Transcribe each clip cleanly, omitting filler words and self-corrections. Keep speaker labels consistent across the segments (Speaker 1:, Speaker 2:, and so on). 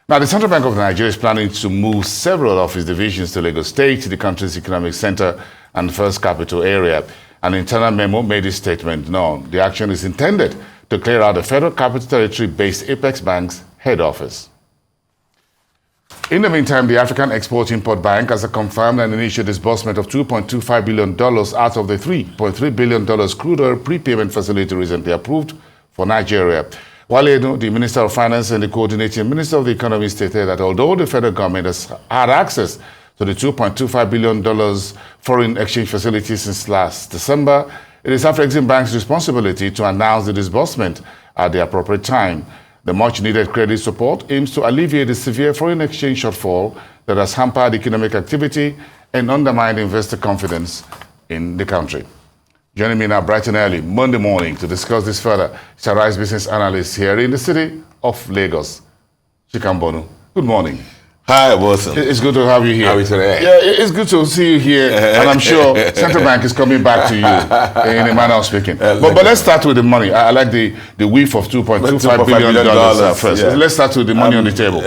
Speaker 1: Now, the Central Bank of Nigeria is planning to move several of its divisions to Lagos State, the country's economic center and first capital area. An internal memo made this statement known. The action is intended to clear out the Federal Capital Territory-based Apex Bank's head office. In the meantime, the African Export-Import Bank has confirmed an initial disbursement of $2.25 billion out of the $3.3 billion crude oil prepayment facility recently approved for Nigeria. Wale, the Minister of Finance and the Coordinating Minister of the Economy, stated that although the federal government has had access to the $2.25 billion foreign exchange facility since last December, it is Afrexim Bank's responsibility to announce the disbursement at the appropriate time. The much-needed credit support aims to alleviate the severe foreign exchange shortfall that has hampered economic activity and undermined investor confidence in the country. Joining me now bright and early, Monday morning, to discuss this further, Chara's business analyst here in the city of Lagos, Chika Mbonu. Good morning.
Speaker 2: Hi, Wilson.
Speaker 1: It's good to have you here.
Speaker 2: How are you today?
Speaker 1: Yeah, it's good to see you here, and I'm sure Central Bank is coming back to you in a manner of speaking. But let's start with the money. I like the whiff of $2.25 billion first. Yeah. Let's start with the money on the table.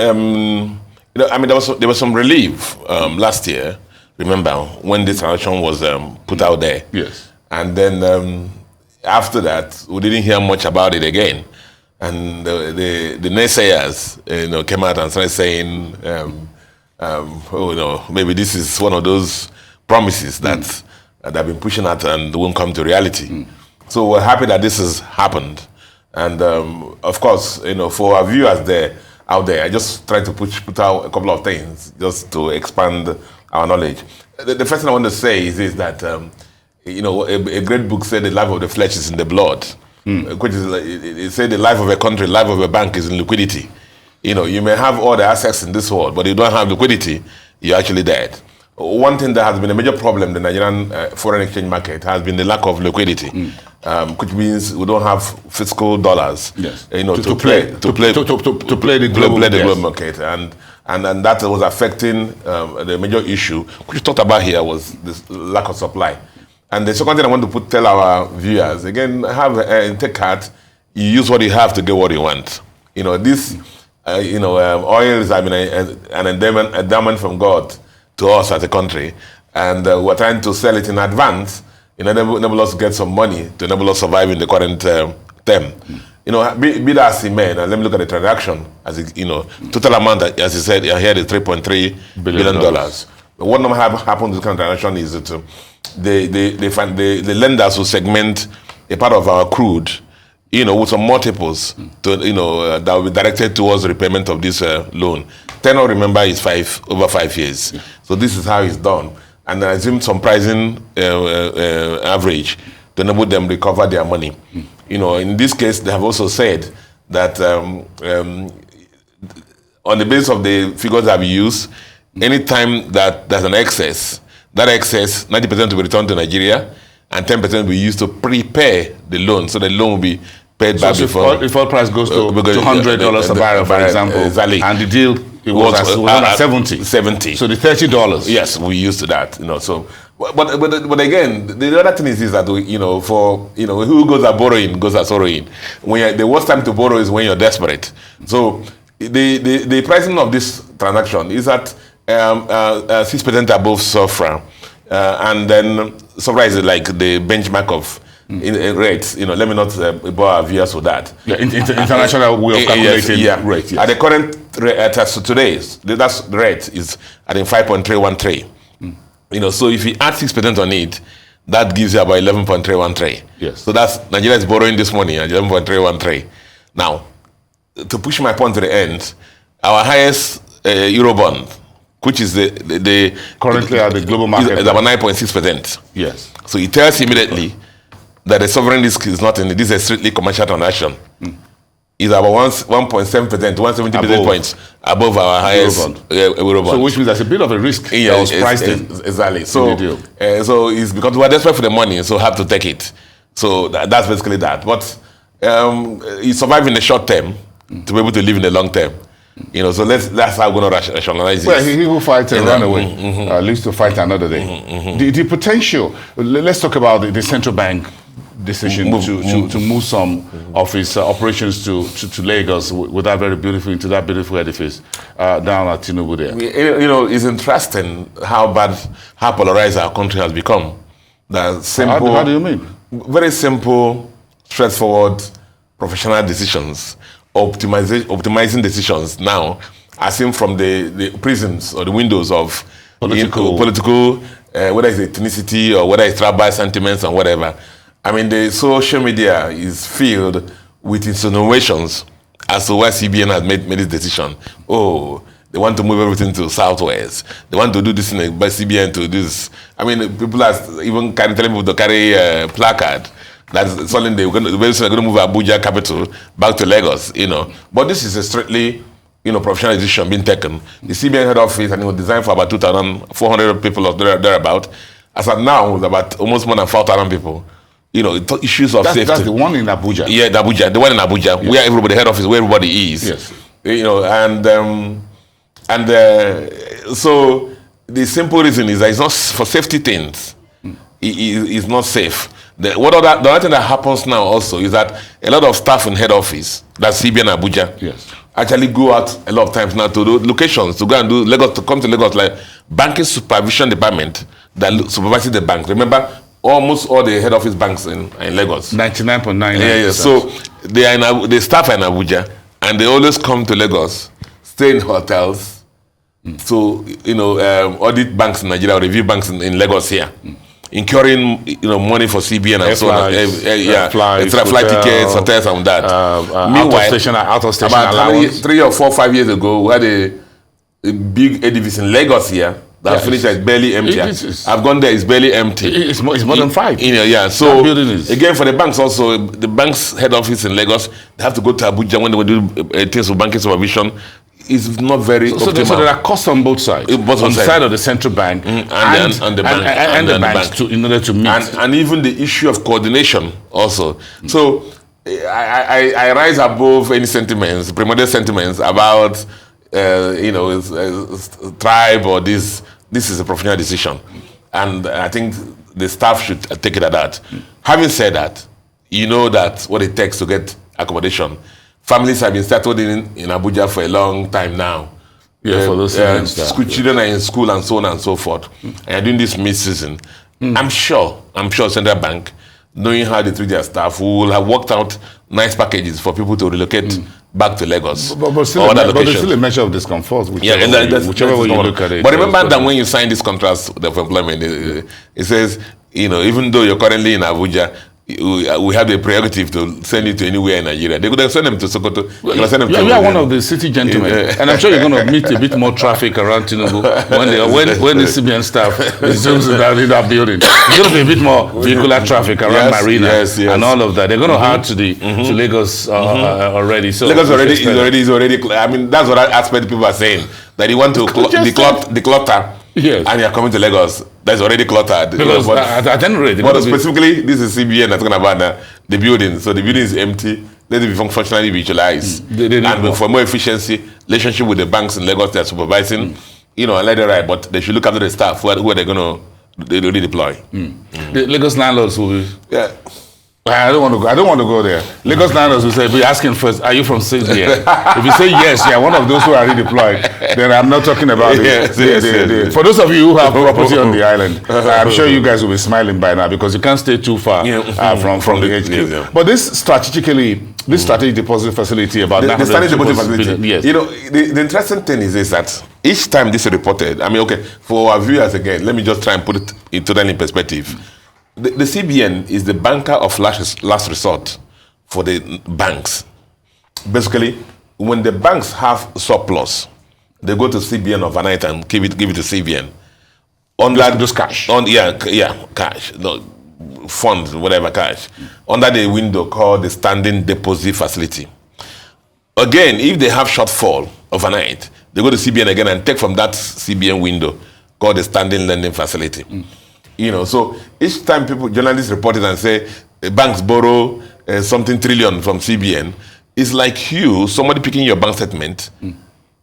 Speaker 2: There was some relief last year, remember, when this transaction was put out there.
Speaker 1: Yes.
Speaker 2: And then after that, we didn't hear much about it again. And the naysayers, came out and started saying, maybe this is one of those promises that they've been pushing at and won't come to reality. So we're happy that this has happened. And of course, for our viewers out there, I just try to put out a couple of things just to expand our knowledge. The first thing I want to say is that a great book said the life of the flesh is in the blood, which is, it said the life of a country, life of a bank is in liquidity. You may have all the assets in this world, but if you don't have liquidity, you're actually dead. One thing that has been a major problem in the Nigerian foreign exchange market has been the lack of liquidity, which means we don't have fiscal dollars,
Speaker 1: yes,
Speaker 2: to play the global market, and that was affecting the major issue, which we talked about here, was this lack of supply. And the second thing I want to tell our viewers, again, take heart, you use what you have to get what you want. Oil is an endowment from God to us as a country, and we're trying to sell it in advance, enable us to get some money to enable us survive in the current term. Be that as it may, and let me look at the transaction, total amount, as you said, here is $3.3 billion. But what normally happens to this kind of transaction is that the lenders will segment a part of our crude, with some multiples to, that will be directed towards repayment of this loan. Tenor, remember, is over 5 years. Yeah. So this is how it's done. And I assume some pricing average to enable them recover their money. In this case, they have also said that on the basis of the figures that we use, anytime that there's an excess, that excess, 90% will be returned to Nigeria, and 10% will be used to prepay the loan, so the loan will be paid back before.
Speaker 1: If oil price goes to $100 a barrel, for example,
Speaker 2: exactly.
Speaker 1: And the deal was at 70. So the $30.
Speaker 2: Yes, we used to that. So, but again, the other thing is that who goes at borrowing goes at sorrowing. The worst time to borrow is when you're desperate. So the pricing of this transaction is at 6% above SOFR, and then SOFR is like the benchmark of rates. Let me not bore our viewers with that.
Speaker 1: Yeah, international way of calculating rate. Yes.
Speaker 2: At the current rate, as today's, that's the rate is at 5.313. So if you add 6% on it, that gives you about 11.313.
Speaker 1: Yes.
Speaker 2: So that's Nigeria is borrowing this money at 11.313. Now, to push my point to the end, our highest Eurobond, which is
Speaker 1: currently at the global market,
Speaker 2: is about 9.6%.
Speaker 1: Yes.
Speaker 2: So it tells immediately that the sovereign risk is not in it. This is a strictly commercial transaction. It's about 1.7%, 170 basis points above our highest Eurobond.
Speaker 1: So which means there's a bit of a risk that was priced in.
Speaker 2: Exactly. So it's because we're desperate for the money, so have to take it. So that's basically that. But you survive in the short term to be able to live in the long term. So that's how we're going to rationalize this.
Speaker 1: Well, he who fights and run away lives to fight another day. The potential, let's talk about the central bank decision to move some of his operations to Lagos with that very beautiful, into that beautiful edifice down at Tinubu there.
Speaker 2: You know, it's interesting how polarized our country has become. That simple,
Speaker 1: how do you mean?
Speaker 2: Very simple, straightforward, professional decisions, optimizing decisions now are seen from the prisons or the windows of political whether it's ethnicity or whether it's tribal sentiments and whatever. I mean, the social media is filled with insinuations as to why CBN has made this decision. Oh, they want to move everything to Southwest. They want to do this by CBN to this. I mean, people are even telling people to carry a placard. That's something they're going to move Abuja capital back to Lagos, you know. But this is a strictly, you know, professional decision being taken. The CBN head office, and it was designed for about 2,400 people or thereabout. As of now, it's about almost more than 4,000 people. You know, issues of safety.
Speaker 1: That's the one in Abuja.
Speaker 2: Yeah, the one in Abuja,
Speaker 1: yes.
Speaker 2: Where everybody, head office, where everybody is.
Speaker 1: Yes.
Speaker 2: You know, so the simple reason is that it's not for safety things. It's not safe. The other thing that happens now also is that a lot of staff in head office, that's CBN Abuja,
Speaker 1: yes,
Speaker 2: actually go out a lot of times now to do locations to go and do Lagos, to come to Lagos, like banking supervision department that supervises the bank. Remember, almost all the head office banks in Lagos.
Speaker 1: 99.9%.
Speaker 2: Yeah. So the staff are in Abuja, and they always come to Lagos, stay in hotels, to audit banks in Nigeria or review banks in Lagos here, incurring money for CBN and so on. Flight tickets, hotels, and that.
Speaker 1: Meanwhile, out of station allowance.
Speaker 2: 3 or 4, 5 years ago, we had a big edifice in Lagos here. That finished is barely empty. I've gone there; it's barely empty.
Speaker 1: It's more than 5.
Speaker 2: So again, for the banks also, the bank's head office in Lagos, they have to go to Abuja when they do things with banking supervision. It's not very optimal.
Speaker 1: So there are costs on both sides. On the side of the central bank and the bank in order to meet.
Speaker 2: And even the issue of coordination also. So I rise above any sentiments, primordial sentiments about tribe or this. This is a professional decision, and I think the staff should take it at that. Having said that, you know that what it takes to get accommodation. Families have been settled in Abuja for a long time now.
Speaker 1: Yeah, for those
Speaker 2: school children are in school and so on and so forth. And are doing this mid-season. I'm sure Central Bank, knowing how they treat their staff, will have worked out nice packages for people to relocate back to Lagos.
Speaker 1: But there's still a measure of discomfort, whichever way you look at it.
Speaker 2: But remember that when you sign this contract of employment, it says, even though you're currently in Abuja, we have the prerogative to send you to anywhere in Nigeria. They could have sent them to Sokoto.
Speaker 1: You are one of the city gentlemen, and I'm sure you're going to meet a bit more traffic around Tinubu when the CBN staff resumes in that building. There's going to be a bit more vehicular traffic around Marina and all of that. They're going to add to Lagos already. So
Speaker 2: Lagos is already. I mean, that's what aspect people are saying, that you want to declutter.
Speaker 1: Yes.
Speaker 2: And you're coming to Lagos, that's already cluttered.
Speaker 1: Because at any rate,
Speaker 2: but specifically, this is CBN that's talking about the building. So the building is empty. Let it be functionally visualized. And for more efficiency, relationship with the banks in Lagos they're supervising, and let it right. But they should look after the staff. Who are they going to redeploy?
Speaker 1: The Lagos landlords will be...
Speaker 2: Yeah.
Speaker 1: I don't want to go there. Lagos landlords will say, be asking first, are you from CBN? If you say yes, you're one of those who are redeployed, then I'm not talking about it. For those of you who have property on the island, I'm sure you guys will be smiling by now because you can't stay too far from the HQ. But this strategic deposit facility about
Speaker 2: the strategic deposit facility.
Speaker 1: Billion, yes.
Speaker 2: The interesting thing is that each time this is reported, for our viewers again, let me just try and put it totally in perspective. The CBN is the banker of last resort for the banks. Basically, when the banks have surplus, they go to CBN overnight and give it to CBN.
Speaker 1: Just cash.
Speaker 2: Cash. No, funds, whatever cash. Under the window called the standing deposit facility. Again, if they have shortfall overnight, they go to CBN again and take from that CBN window called the standing lending facility. So each time journalists report it and say banks borrow something trillion from CBN, it's like somebody picking your bank statement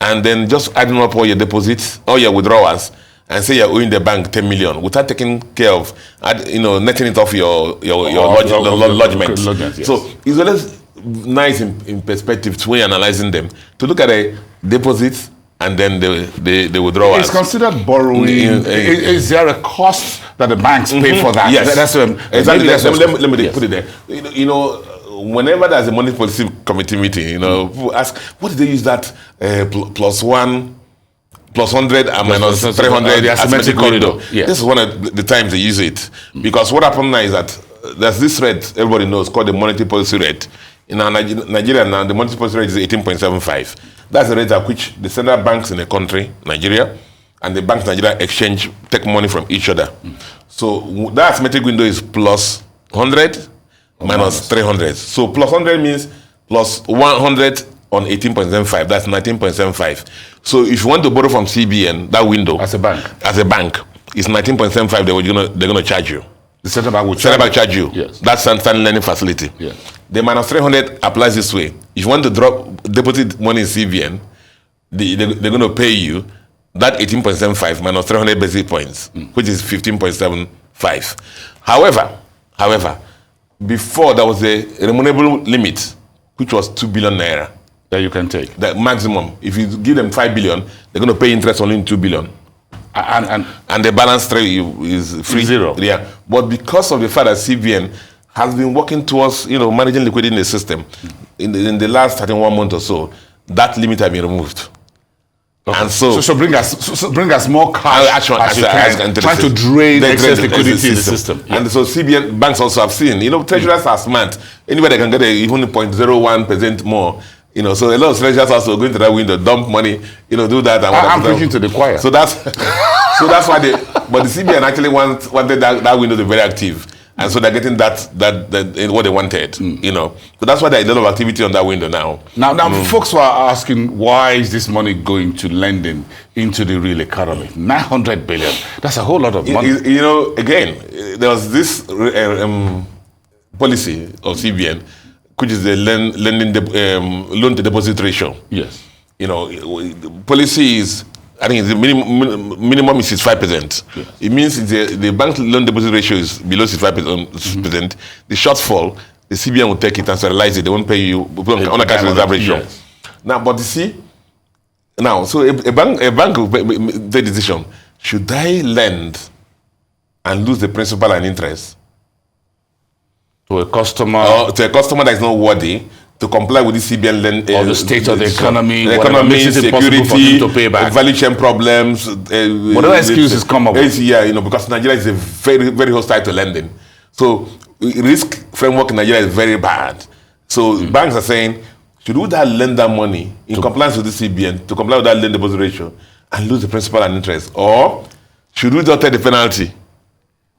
Speaker 2: and then just adding up all your deposits, all your withdrawals, and say you're owing the bank 10 million without taking care of, netting it off your lodgement.
Speaker 1: Yes.
Speaker 2: So it's always nice in perspective to when you're analyzing them to look at the deposits and then the withdrawals.
Speaker 1: It's considered borrowing. Is there a cost that the banks pay for that?
Speaker 2: Yes,
Speaker 1: that's
Speaker 2: exactly. Let me
Speaker 1: yes.
Speaker 2: put it there. Whenever there's a money policy committee meeting, people ask, what did they use that plus 1, plus 100 and minus 300
Speaker 1: the asymmetric window? Yes.
Speaker 2: This is one of the times they use it. Because what happened now is that there's this rate everybody knows called the monetary policy rate. In Nigeria now, the monetary policy rate is 18.75. That's the rate at which the central banks in the country, Nigeria, and the banks in Nigeria take money from each other. So that asymmetric window is plus 100 minus 300. So plus 100 means plus 100 on 18.75. That's 19.75. So if you want to borrow from CBN, that window
Speaker 1: as a bank,
Speaker 2: is 19.75. They're gonna charge you.
Speaker 1: The central bank will
Speaker 2: charge you.
Speaker 1: Yes.
Speaker 2: That's standard lending facility.
Speaker 1: Yes.
Speaker 2: The minus 300 applies this way. If you want to deposit money in CBN, they're going to pay you that 18.75 minus 300 basis points, which is 15.75. However, before there was a remunerable limit, which was 2 billion naira.
Speaker 1: That you can take.
Speaker 2: The maximum. If you give them 5 billion, they're going to pay interest only in 2 billion. And the balance rate is free.
Speaker 1: Zero.
Speaker 2: Yeah. But because of the fact that CBN has been working towards managing liquidity in the system in the last 31 months or so, that limit has been removed. Okay. And so
Speaker 1: bring us more cash trying to drain excess liquidity in the system.
Speaker 2: Yeah. And so CBN banks also have seen, treasurers are smart. Anybody can get even 0.01% more. So a lot of treasurers also go into that window, dump money, do that. And
Speaker 1: I'm preaching to the choir.
Speaker 2: So that's why but the CBN actually wanted that window to be very active. And so they're getting that what they wanted, So that's why there's a lot of activity on that window now.
Speaker 1: Now, folks were asking, why is this money going to lending into the real economy? 900 billion. That's a whole lot of money.
Speaker 2: Again, there was this policy of CBN, which is the loan to deposit ratio.
Speaker 1: Yes.
Speaker 2: The policy is, I think the minimum is 65%. Yes. It means the bank loan deposit ratio is below 65%. The shortfall, the CBN will take it and sterilize it. They won't pay you on a cash reserve ratio. Yes. Now, but you see, so a bank will take the decision: should I lend and lose the principal and interest
Speaker 1: to a customer,
Speaker 2: that is not worthy to comply with the CBN lend,
Speaker 1: or the state of the economy,
Speaker 2: security,
Speaker 1: to pay back,
Speaker 2: value chain problems,
Speaker 1: whatever excuses come up.
Speaker 2: Because Nigeria is a very, very hostile to lending. So risk framework in Nigeria is very bad. So banks are saying, should we lend that money in compliance with the CBN to comply with that lend deposit ratio and lose the principal and interest, or should we just take the penalty?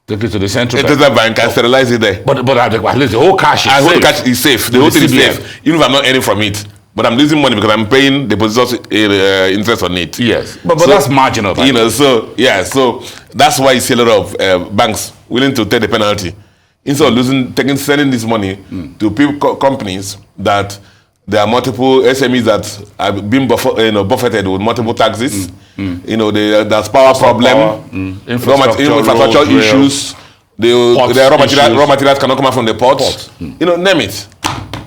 Speaker 1: Take it to the central
Speaker 2: bank and sterilize it there.
Speaker 1: But at least the whole cash is safe.
Speaker 2: The whole cash is safe. The whole thing is safe. Even if I'm not earning from it. But I'm losing money because I'm paying depositors interest on it.
Speaker 1: Yes. But that's marginal.
Speaker 2: So that's why you see a lot of banks willing to take the penalty. Instead of sending this money to companies that there are multiple SMEs that are being buffeted with multiple taxes. There's power problem, infrastructure issues. The raw materials cannot come out from the ports. Name it.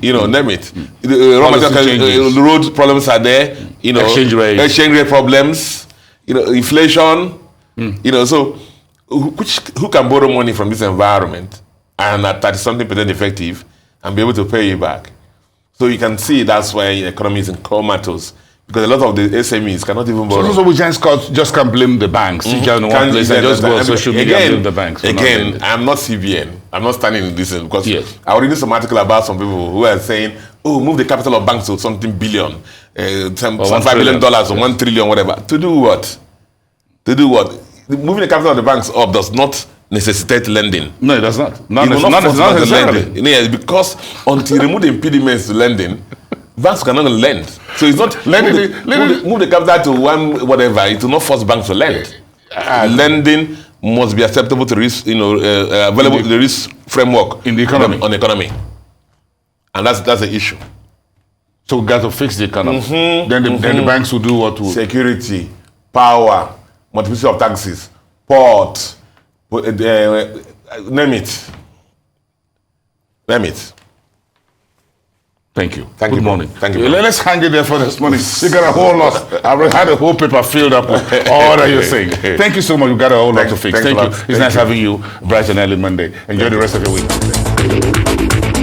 Speaker 2: Name it. The raw materials, the road problems are there. Exchange rate problems. Inflation. So who can borrow money from this environment and at 30-something% effective and be able to pay you back? So you can see that's why the economy is in comatose, because a lot of the SMEs cannot even borrow.
Speaker 1: So we just can't blame the banks. You can't just go on social media and blame the banks.
Speaker 2: Again, I'm not CBN. I'm not standing in this because I was reading some article about some people who are saying, move the capital of banks to something billion, $5 billion or $1 trillion, whatever. To do what? Moving the capital of the banks up does not necessitate lending.
Speaker 1: No, it does not.
Speaker 2: Not necessarily. Yes, because until you remove the impediments to lending, banks cannot lend. So it's not move the capital to one whatever. It will not force banks to lend. Lending must be acceptable to risk, available to the risk framework
Speaker 1: in the economy.
Speaker 2: On the economy, and that's the issue.
Speaker 1: So we got to fix the economy. Then the banks will do what?
Speaker 2: Security, power, multiplicity of taxes, port, name it. Name it.
Speaker 1: Thank you.
Speaker 2: Thank
Speaker 1: Good
Speaker 2: you,
Speaker 1: morning.
Speaker 2: Thank you.
Speaker 1: Let's hang it there for this morning. You got a whole lot. I've had a whole paper filled up with all that you're saying. Thank you so much. You got a whole lot to fix. Thank you. It's nice having you bright and early Monday. Enjoy the rest of your week.